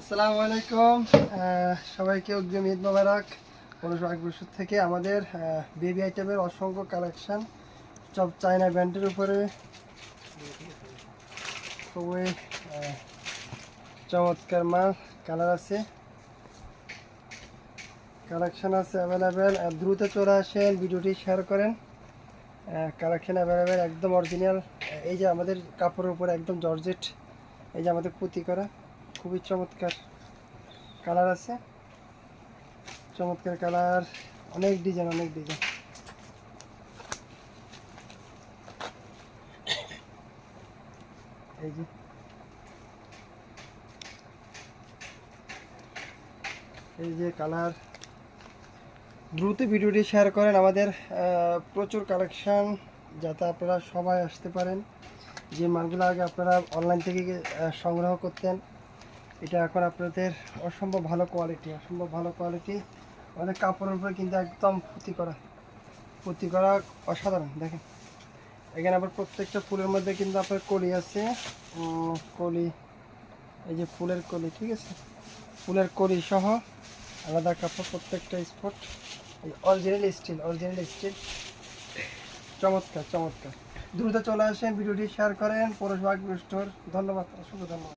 আসসালামু আলাইকুম সবাইকে অগ্রিম ঈদ মোবারক। 15 থেকে আমাদের বেবি আইটেমের অসংখ্য কালেকশন, সব চায়না ব্র্যান্ডের উপরে খুবই চমৎকার মাল, কালার আছে, কালেকশন আছে অ্যাভেলেবেল। দ্রুত চলে আসেন, ভিডিওটি শেয়ার করেন। কালেকশন অ্যাভেলেবেল, একদম অরিজিনাল। এই যে আমাদের কাপড়ের উপরে একদম জর্জেট, এই যে আমাদের পুঁতি করা, খুবই চমৎকার কালার আছে, চমৎকার কালার, অনেক ডিজাইন, অনেক ডিজাইন। এই যে এই যে কালার, দ্রুত ভিডিওটি শেয়ার করেন। আমাদের প্রচুর কালেকশন, যাতে আপনারা সবাই আসতে পারেন। যে মালগুলো আগে আপনারা অনলাইন থেকে সংগ্রহ করতেন, এটা এখন আপনাদের অসম্ভব ভালো কোয়ালিটি, অসম্ভব ভালো কোয়ালিটি। আমাদের কাপড়ের উপরে কিন্তু একদম পুঁতি করা অসাধারণ। দেখেন এখানে আবার প্রত্যেকটা ফুলের মধ্যে কিন্তু আপনার কলি আছে, কলি, এই যে ফুলের কলি, ঠিক আছে, ফুলের কলি সহ আলাদা কাপড়, প্রত্যেকটা স্পট অরিজিনাল স্টিল, চমৎকার চমৎকার। দ্রুত চলে আসেন, ভিডিওটি শেয়ার করেন। পরশ বাগ স্টোর। ধন্যবাদ, অসংখ্য ধন্যবাদ।